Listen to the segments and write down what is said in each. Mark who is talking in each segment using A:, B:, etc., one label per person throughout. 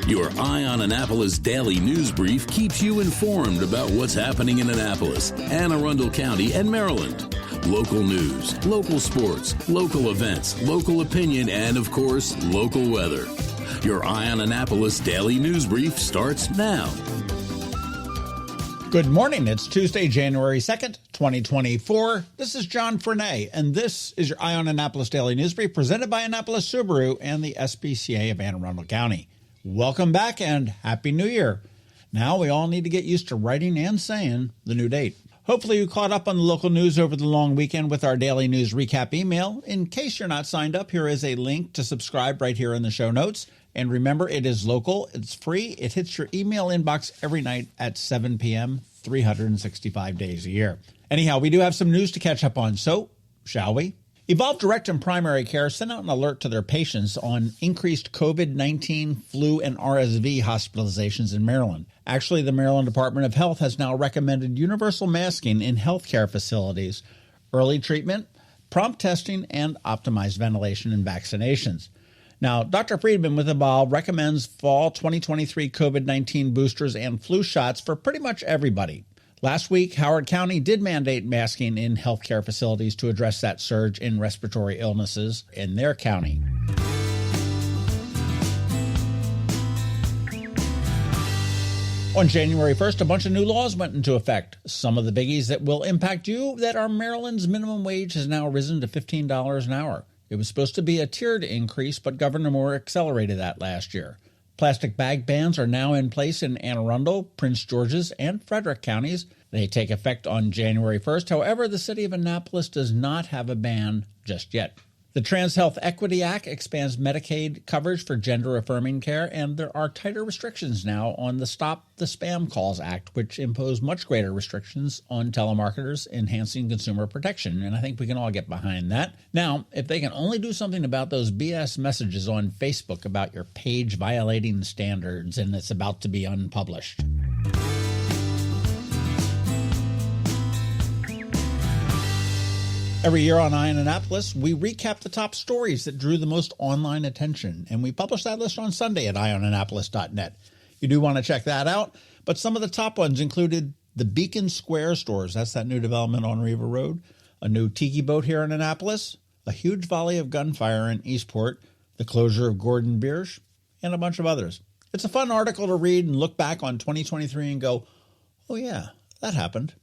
A: Your Eye on Annapolis daily news brief keeps you informed about what's happening in Annapolis, Anne Arundel County, and Maryland. Local news, local sports, local events, local opinion, and, of course, local weather. Your Eye on Annapolis daily news brief starts now.
B: Good morning. It's Tuesday, January 2nd, 2024. This is John Frenaye, and this is your Eye on Annapolis daily news brief presented by Annapolis Subaru and the SPCA of Anne Arundel County. Welcome back and Happy New Year. Now we all need to get used to writing and saying the new date. Hopefully you caught up on the local news over the long weekend with our daily news recap email. In case you're not signed up, here is a link to subscribe right here in the show notes. And remember, it is local, it's free, it hits your email inbox every night at 7 p.m., 365 days a year. Anyhow, we do have some news to catch up on, so shall we? Evolve Direct and Primary Care sent out an alert to their patients on increased COVID-19, flu, and RSV hospitalizations in Maryland. Actually, the Maryland Department of Health has now recommended universal masking in healthcare facilities, early treatment, prompt testing, and optimized ventilation and vaccinations. Now, Dr. Friedman with Evolve recommends fall 2023 COVID-19 boosters and flu shots for pretty much everybody. Last week, Howard County did mandate masking in healthcare facilities to address that surge in respiratory illnesses in their county. On January 1st, a bunch of new laws went into effect. Some of the biggies that will impact you that are Maryland's minimum wage has now risen to $15 an hour. It was supposed to be a tiered increase, but Governor Moore accelerated that last year. Plastic bag bans are now in place in Anne Arundel, Prince George's, and Frederick counties. They take effect on January 1st. However, the city of Annapolis does not have a ban just yet. The Trans Health Equity Act expands Medicaid coverage for gender-affirming care, and there are tighter restrictions now on the Stop the Spam Calls Act, which impose much greater restrictions on telemarketers, enhancing consumer protection, and I think we can all get behind that. Now, if they can only do something about those BS messages on Facebook about your page violating standards and it's about to be unpublished. Every year on Eye on Annapolis, we recap the top stories that drew the most online attention, and we publish that list on Sunday at eyeonannapolis.net. You do want to check that out, but some of the top ones included the Beacon Square stores, that's that new development on Riva Road, a new tiki boat here in Annapolis, a huge volley of gunfire in Eastport, the closure of Gordon Biersch, and a bunch of others. It's a fun article to read and look back on 2023 and go, oh yeah, that happened.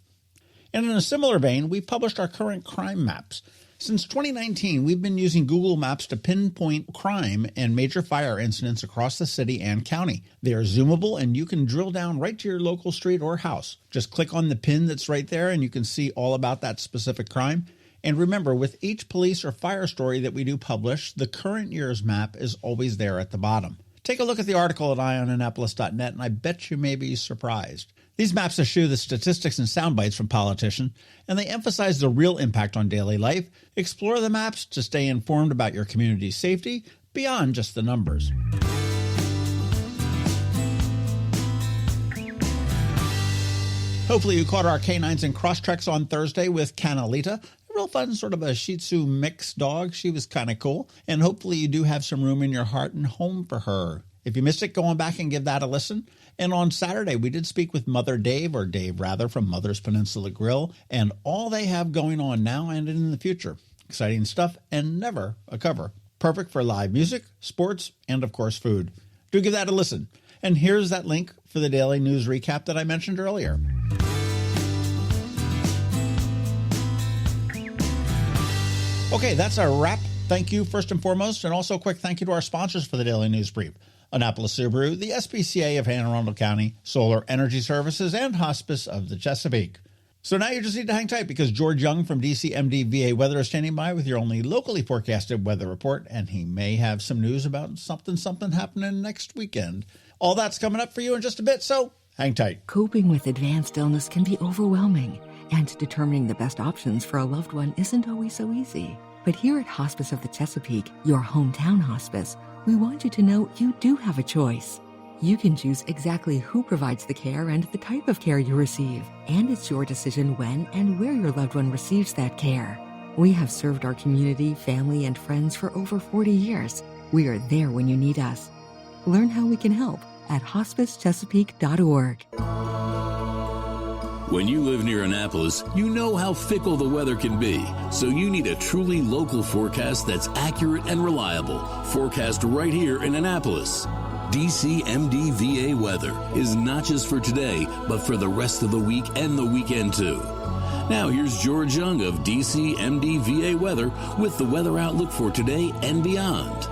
B: And in a similar vein, we published our current crime maps. Since 2019, we've been using Google Maps to pinpoint crime and major fire incidents across the city and county. They are zoomable, and you can drill down right to your local street or house. Just click on the pin that's right there, and you can see all about that specific crime. And remember, with each police or fire story that we do publish, the current year's map is always there at the bottom. Take a look at the article at eyeonannapolis.net, and I bet you may be surprised. These maps eschew the statistics and sound bites from politicians, and they emphasize the real impact on daily life. Explore the maps to stay informed about your community's safety beyond just the numbers. Hopefully you caught our canines and cross-treks on Thursday with Canalita. A real fun sort of a Shih Tzu mix dog. She was kind of cool. And hopefully you do have some room in your heart and home for her. If you missed it, go on back and give that a listen. And on Saturday, we did speak with Mother Dave, or Dave rather, from Mother's Peninsula Grill, and all they have going on now and in the future. Exciting stuff and never a cover. Perfect for live music, sports, and of course food. Do give that a listen. And here's that link for the daily news recap that I mentioned earlier. Okay, that's a wrap. Thank you first and foremost, and also a quick thank you to our sponsors for the daily news brief. Annapolis Subaru, the SPCA of Anne Arundel County, Solar Energy Services, and Hospice of the Chesapeake. So now you just need to hang tight because George Young from DCMD VA Weather is standing by with your only locally forecasted weather report, and he may have some news about something happening next weekend. All that's coming up for you in just a bit, so hang tight.
C: Coping with advanced illness can be overwhelming, and determining the best options for a loved one isn't always so easy. But here at Hospice of the Chesapeake, your hometown hospice, we want you to know you do have a choice. You can choose exactly who provides the care and the type of care you receive, and it's your decision when and where your loved one receives that care. We have served our community, family, and friends for over 40 years. We are there when you need us. Learn how we can help at hospicechesapeake.org.
A: When you live near Annapolis, you know how fickle the weather can be. So you need a truly local forecast that's accurate and reliable. Forecast right here in Annapolis. DCMDVA weather is not just for today, but for the rest of the week and the weekend too. Now here's George Young of DCMDVA weather with the weather outlook for today and beyond.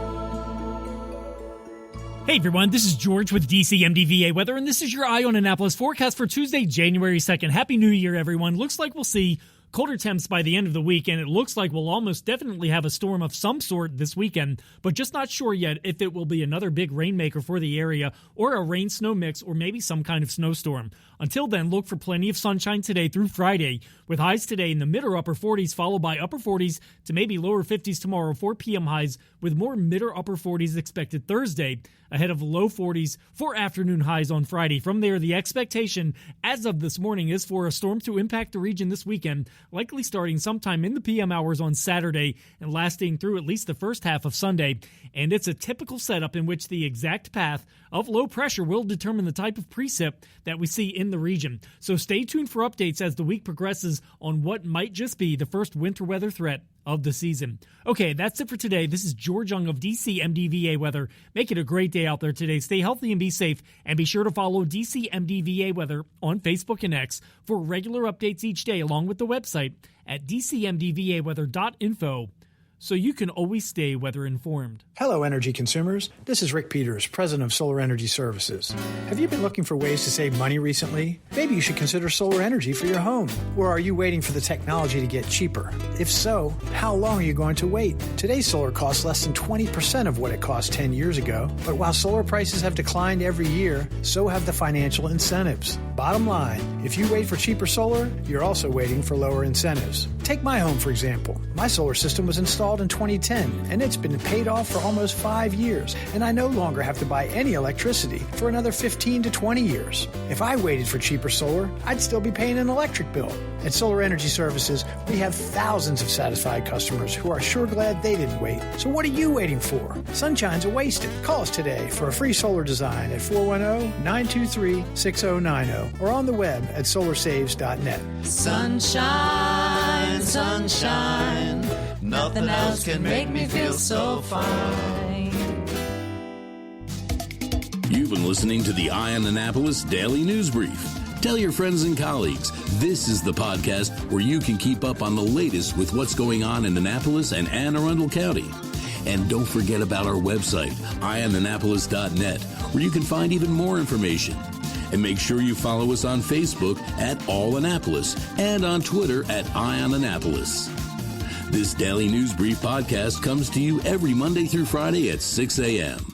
D: Hey everyone, this is George with DCMDVA Weather, and this is your Eye on Annapolis forecast for Tuesday, January 2nd. Happy New Year, everyone. Looks like we'll see colder temps by the end of the week, and it looks like we'll almost definitely have a storm of some sort this weekend, but just not sure yet if it will be another big rainmaker for the area or a rain-snow mix or maybe some kind of snowstorm. Until then, look for plenty of sunshine today through Friday, with highs today in the mid or upper 40s, followed by upper 40s to maybe lower 50s tomorrow, 4 p.m. highs, with more mid or upper 40s expected Thursday, ahead of low 40s for afternoon highs on Friday. From there, the expectation as of this morning is for a storm to impact the region this weekend, likely starting sometime in the PM hours on Saturday and lasting through at least the first half of Sunday. And it's a typical setup in which the exact path of low pressure will determine the type of precip that we see in the region. So stay tuned for updates as the week progresses on what might just be the first winter weather threat of the season. Okay, that's it for today. This is George Young of DCMDVA Weather. Make it a great day out there today. Stay healthy and be safe, and be sure to follow DCMDVA Weather on Facebook and X for regular updates each day, along with the website at dcmdvaweather.info, so you can always stay weather informed.
E: Hello, energy consumers. This is Rick Peters, president of Solar Energy Services. Have you been looking for ways to save money recently? Maybe you should consider solar energy for your home. Or are you waiting for the technology to get cheaper? If so, how long are you going to wait? Today's solar costs less than 20% of what it cost 10 years ago. But while solar prices have declined every year, so have the financial incentives. Bottom line, if you wait for cheaper solar, you're also waiting for lower incentives. Take my home, for example. My solar system was installed in 2010, and it's been paid off for almost 5 years, and I no longer have to buy any electricity for another 15 to 20 years. If I waited for cheaper solar, I'd still be paying an electric bill. At Solar Energy Services, we have thousands of satisfied customers who are sure glad they didn't wait. So what are you waiting for? Sunshine's a wasted. Call us today for a free solar design at 410-923-6090 or on the web at solarsaves.net.
F: Sunshine, sunshine, nothing else can make me feel so fine.
A: You've been listening to the Eye on Annapolis Daily News Brief. Tell your friends and colleagues, this is the podcast where you can keep up on the latest with what's going on in Annapolis and Anne Arundel County. And don't forget about our website, eyeonannapolis.net, where you can find even more information. And make sure you follow us on Facebook at All Annapolis and on Twitter at Eye on Annapolis. This Daily News Brief podcast comes to you every Monday through Friday at 6 a.m.